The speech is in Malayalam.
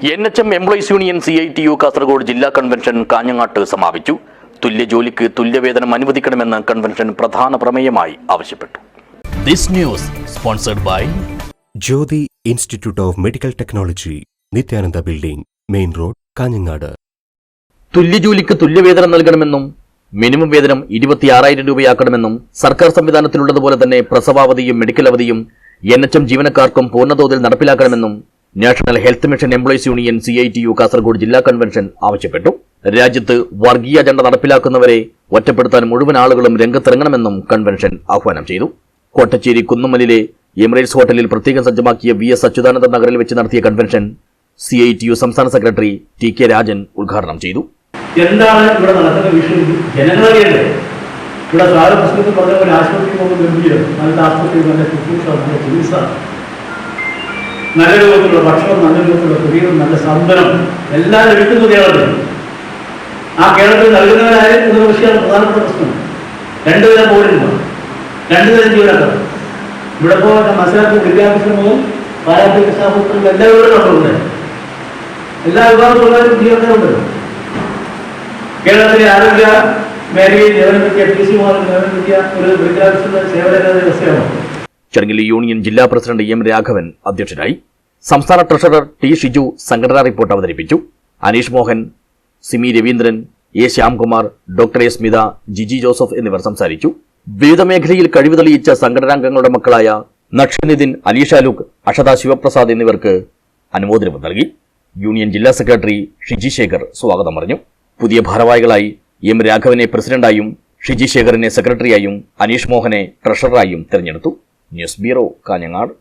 NHM employees union CITU Kasaragod ജില്ലാ കൺവെൻഷൻ കാഞ്ഞങ്ങാട്ട് സമാപിച്ചു. തുല്യ ജോലിക്ക് തുല്യവേതനം അനുവദിക്കണമെന്ന് കൺവെൻഷൻ പ്രധാന പ്രമേയമായി ആവശ്യപ്പെട്ടു. This news sponsored by Jyothi institute of medical technology, Nithyananda building, main road, Kanhangad. തുല്യ ജോലിക്ക് തുല്യവേതനം നൽകണമെന്നും മിനിമം വേതനം 26,000 രൂപയാക്കണമെന്നും സർക്കാർ സംവിധാനത്തിലുള്ളതുപോലെ തന്നെ പ്രസവാവധിയും മെഡിക്കൽ അവധിയും NHM ജീവനക്കാർക്കും പൂർണ്ണതോതിൽ നടപ്പിലാക്കണമെന്നും national health mission employees union CITU Kasaragod ജില്ലാ കൺവെൻഷൻ ആവശ്യപ്പെട്ടു. രാജ്യത്ത് വർഗീയ അജണ്ട നടപ്പിലാക്കുന്നവരെ ഒറ്റപ്പെടുത്താൻ മുഴുവൻ ആളുകളും രംഗത്തിറങ്ങണമെന്നും കൺവെൻഷൻ ആഹ്വാനം ചെയ്തു. കോട്ടച്ചേരി കുന്നുമലിലെ എമിറേറ്റ്സ് ഹോട്ടലിൽ പ്രത്യേകം സജ്ജമാക്കിയ VS അച്യുതാനന്ദ നഗറിൽ വെച്ച് നടത്തിയ കൺവെൻഷൻ CITU സംസ്ഥാന സെക്രട്ടറി TK രാജൻ ഉദ്ഘാടനം ചെയ്തു. എന്താണ് ഇവിടെ നടക്കുന്ന വിഷയം ജനങ്ങളറിയണ്ടേ? ഇവിടെ സാറ് പുസ്തകത്തിൽ പറഞ്ഞ പോലെ ആശുപത്രി പോകുമ്പോൾ ഗംഭീരം, നല്ല ആശുപത്രി, നല്ല ശുശ്രൂഷ, നല്ല ചികിത്സ, നല്ല രൂപത്തിലുള്ള ഭക്ഷണം, നല്ല രൂപത്തിലുള്ള തൊഴിലും, നല്ല സമ്പന്നം എല്ലാം ലഭിക്കുന്നു കേരളത്തിൽ. ആ കേരളത്തിൽ നൽകുന്നവരായാലും എന്ന വിഷയമാണ് പ്രധാനപ്പെട്ട പ്രശ്നം. രണ്ടുതരം പൗരന്മാർ, രണ്ടുതരം ജീവനക്കാർ. ഇവിടെ ഇപ്പോൾ മനസ്സിലാക്കുന്ന വിദ്യാഭ്യാസം മുതൽ പാരാപ്തിക സ്റ്റാഫുകൾ എല്ലാവരും നമ്മളുണ്ട്. എല്ലാ വിഭാഗത്തിലുള്ളവരും ജീവനക്കാരുണ്ടല്ലോ. കേരളത്തിലെ ആരോഗ്യ മേഖലയിൽ നിയമനം കിട്ടിയ PC നിയമനം കിട്ടിയ ഒരു വിദ്യാഭ്യാസ സേവന വ്യവസ്ഥയാണ്. ചടങ്ങിൽ യൂണിയൻ ജില്ലാ പ്രസിഡന്റ് M രാഘവൻ അധ്യക്ഷനായി. സംസ്ഥാന ട്രഷറർ T ഷിജു സംഘടനാ റിപ്പോർട്ട് അവതരിപ്പിച്ചു. Aneesh Mohan, Simi Raveendran, A Shyamkumar, doctor A Smitha, Jiji Joseph എന്നിവർ സംസാരിച്ചു. വിവിധ മേഖലയിൽ കഴിവ് തെളിയിച്ച സംഘടനാംഗങ്ങളുടെ മക്കളായ നക്ഷനിതിൻ, അലീഷ ലൂക്ക്, അഷത ശിവപ്രസാദ് എന്നിവർക്ക് അനുമോദനം നൽകി. യൂണിയൻ ജില്ലാ സെക്രട്ടറി ഷിജി ശേഖർ സ്വാഗതം പറഞ്ഞു. പുതിയ ഭാരവാഹികളായി M രാഘവനെ പ്രസിഡന്റായും ഷിജി ശേഖറിനെ സെക്രട്ടറിയായും അനീഷ് മോഹനെ ട്രഷററായും തെരഞ്ഞെടുത്തു. News bureau, Kanhangad.